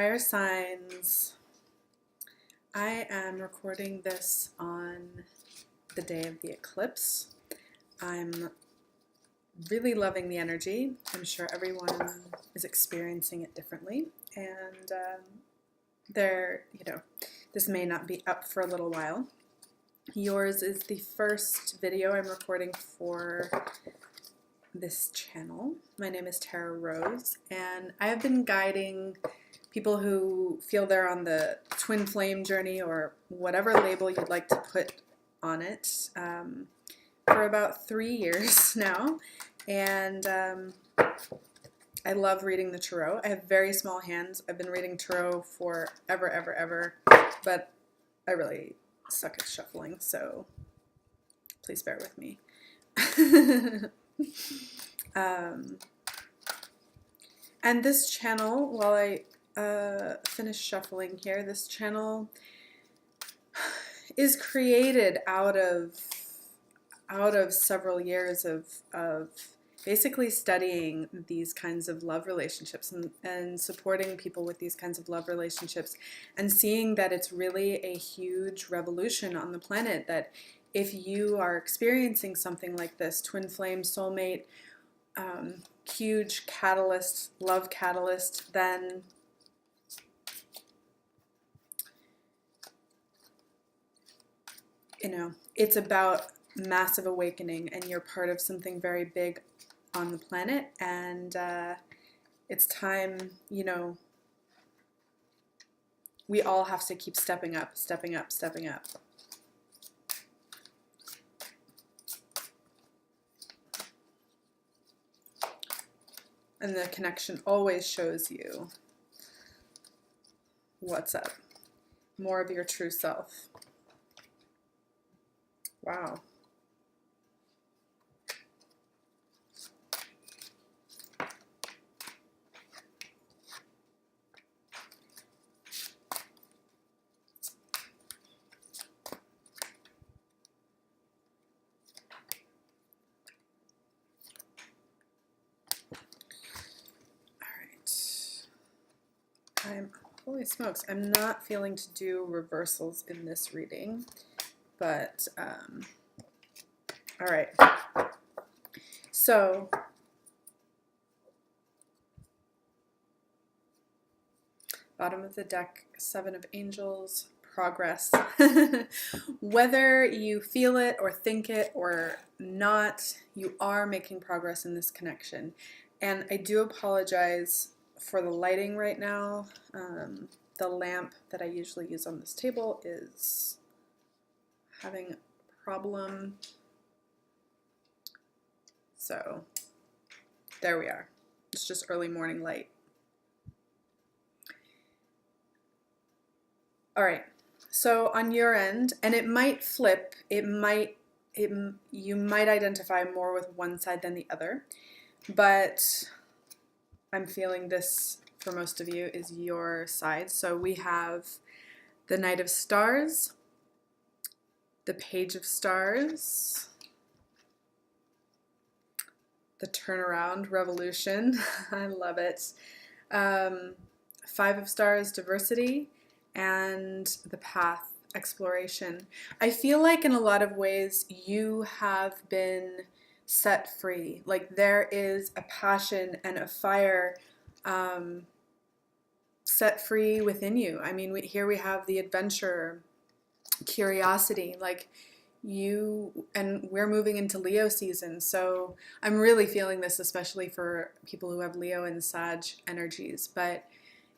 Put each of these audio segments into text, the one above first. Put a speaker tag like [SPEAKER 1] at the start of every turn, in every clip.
[SPEAKER 1] Fire signs. I am recording this on the day of the eclipse. I'm really loving the energy. I'm sure everyone is experiencing it differently, and this may not be up for a little while. Yours is the first video I'm recording for this channel. My name is Tara Rose, and I have been guiding people who feel they're on the twin flame journey, or whatever label you'd like to put on it, for about 3 years now. And I love reading the tarot. I have very small hands. I've been reading tarot for ever, but I really suck at shuffling, so please bear with me. And this channel, while I finish shuffling here, this channel is created out of several years of basically studying these kinds of love relationships and supporting people with these kinds of love relationships, and seeing that it's really a huge revolution on the planet, that if you are experiencing something like this, twin flame, soulmate, huge catalyst, love catalyst, then it's about massive awakening, and you're part of something very big on the planet, and it's time, we all have to keep stepping up. And the connection always shows you what's up. More of your true self. Wow. Holy smokes, I'm not feeling to do reversals in this reading, but, all right. So, bottom of the deck, 7 of Angels, progress. Whether you feel it or think it or not, you are making progress in this connection. And I do apologize for the lighting right now. The lamp that I usually use on this table is having a problem. So there we are. It's just early morning light. All right. So on your end, and it might flip, you might identify more with one side than the other, but I'm feeling this for most of you is your side. So we have the Knight of Stars, the Page of Stars, the Turnaround, Revolution, I love it, 5 of Stars, Diversity, and the Path, Exploration. I feel like in a lot of ways you have been set free. Like there is a passion and a fire set free within you. I mean, here we have the adventure, curiosity, like and we're moving into Leo season. So I'm really feeling this, especially for people who have Leo and Sag energies. But,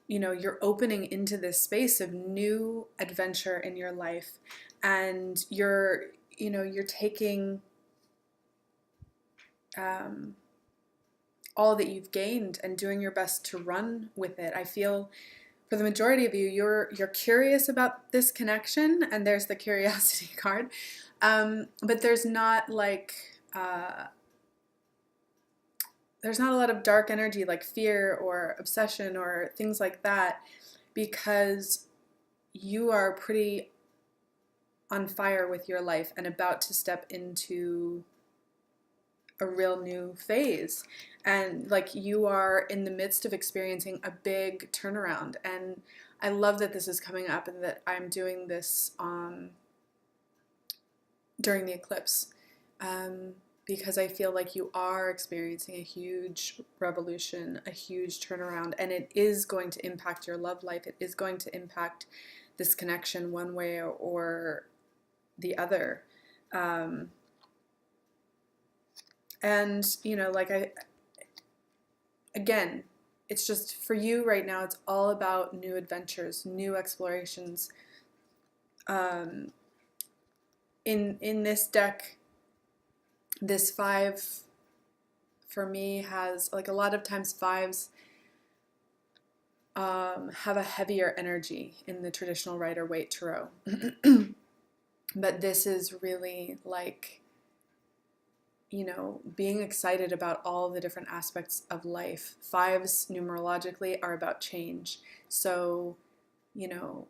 [SPEAKER 1] you're opening into this space of new adventure in your life, and you're taking all that you've gained and doing your best to run with it. I feel for the majority of you, you're curious about this connection, and there's the curiosity card. But there's not there's not a lot of dark energy like fear or obsession or things like that, because you are pretty on fire with your life and about to step into a real new phase, and like you are in the midst of experiencing a big turnaround. And I love that this is coming up and that I'm doing this during the eclipse, because I feel like you are experiencing a huge revolution, a huge turnaround, and it is going to impact your love life. It is going to impact this connection one way or the other. And, you know, like again, it's just for you right now, it's all about new adventures, new explorations. In this deck, this 5 for me has, like, a lot of times 5s have a heavier energy in the traditional Rider-Waite Tarot. But this is really like, you know, being excited about all the different aspects of life. 5s numerologically are about change. So, you know,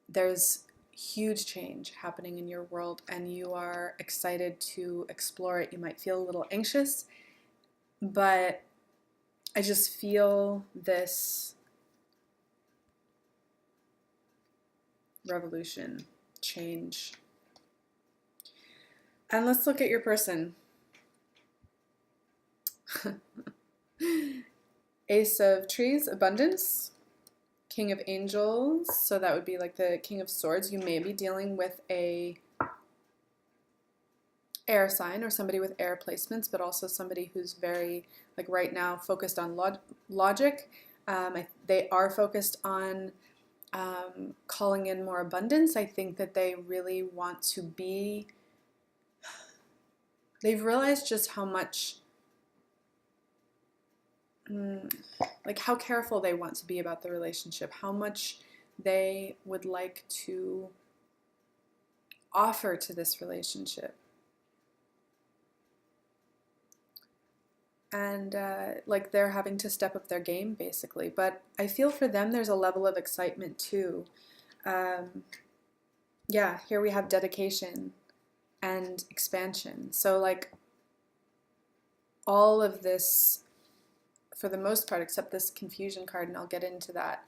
[SPEAKER 1] there's huge change happening in your world and you are excited to explore it. You might feel a little anxious, but I just feel this revolution, change. And let's look at your person. Ace of Trees, abundance. King of Angels, so that would be like the King of Swords. You may be dealing with a air sign or somebody with air placements, but also somebody who's very, like right now, focused on logic. They are focused on calling in more abundance. I think that they really want to be, they've realized just how much, like how careful they want to be about the relationship, how much they would like to offer to this relationship. And like they're having to step up their game basically. But I feel for them there's a level of excitement too. Yeah, here we have dedication and expansion. So like all of this, for the most part, except this confusion card, and I'll get into that,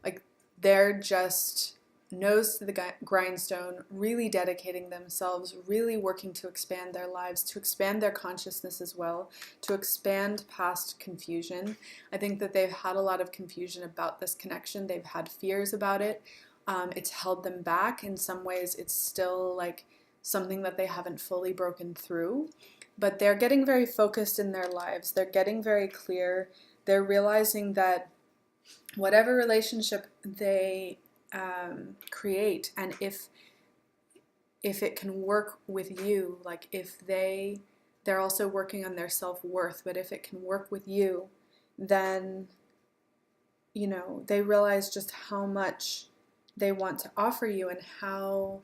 [SPEAKER 1] like they're just nose to the grindstone, really dedicating themselves, really working to expand their lives, to expand their consciousness as well, to expand past confusion. I think that they've had a lot of confusion about this connection. They've had fears about it. It's held them back. In some ways, it's still like something that they haven't fully broken through. But they're getting very focused in their lives. They're getting very clear. They're realizing that whatever relationship they create, and if it can work with you, like if they're also working on their self-worth, but if it can work with you, then, you know, they realize just how much they want to offer you and how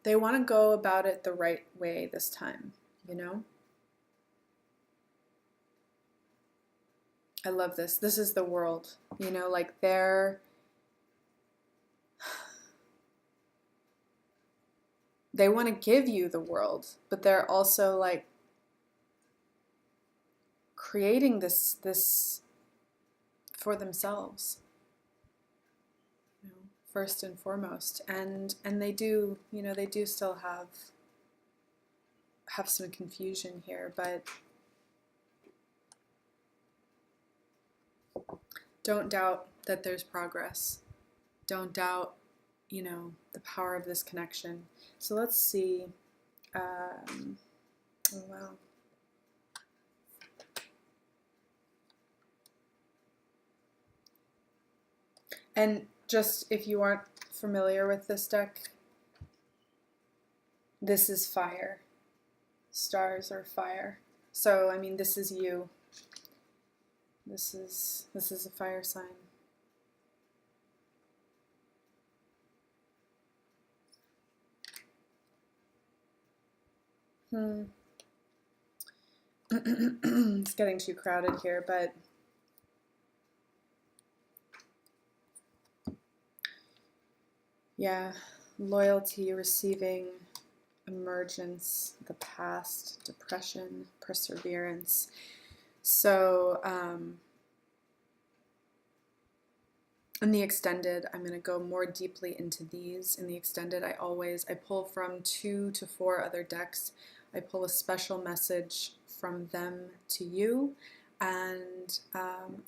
[SPEAKER 1] they want to go about it the right way this time, you know? I love this. This is the World, you know, like they want to give you the world, but they're also like creating this for themselves, you know, first and foremost. And they do, you know, they do still have some confusion here, but don't doubt that there's progress. Don't doubt, you know, the power of this connection. So let's see. Oh, wow. And just if you aren't familiar with this deck, this is fire. Stars are fire. So, I mean, this is you. This is a fire sign. It's getting too crowded here, but yeah, loyalty, receiving, emergence, the past, depression, perseverance. So in the extended, I'm going to go more deeply into these. In the extended, I pull from 2 to 4 other decks. I pull a special message from them to you, and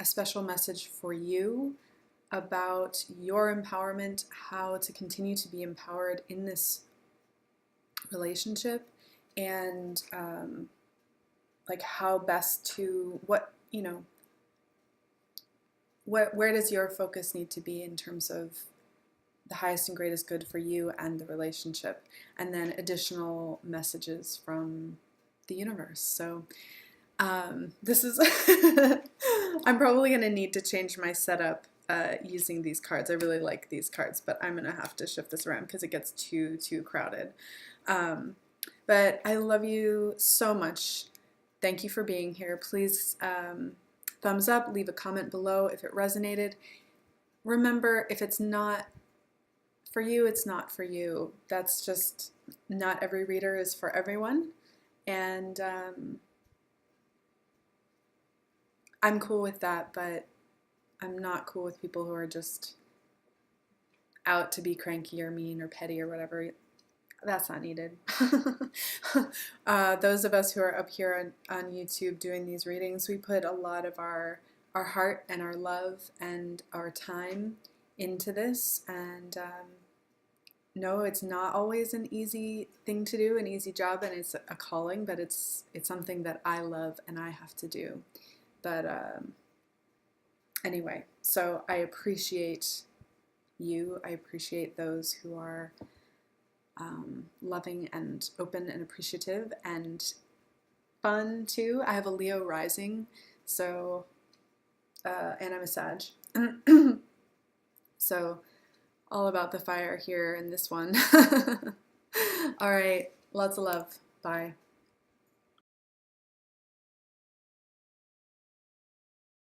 [SPEAKER 1] a special message for you about your empowerment, how to continue to be empowered in this relationship, and like how best to, where does your focus need to be in terms of the highest and greatest good for you and the relationship, and then additional messages from the universe. So this is I'm probably going to need to change my setup using these cards. I really like these cards, but I'm going to have to shift this around because it gets too crowded. But I love you so much. Thank you for being here. Please thumbs up, leave a comment below if it resonated. Remember, if it's not for you, it's not for you. That's just, not every reader is for everyone. And I'm cool with that, but I'm not cool with people who are just out to be cranky or mean or petty or whatever. That's not needed. Those of us who are up here on YouTube doing these readings, we put a lot of our heart and our love and our time into this. And no, it's not always an easy thing to do, an easy job, and it's a calling, but it's something that I love and I have to do. But anyway, so I appreciate you. I appreciate those who are loving and open and appreciative and fun too. I have a Leo rising, so and I'm a Sag. So all about the fire here in this one. All right, lots of love. Bye.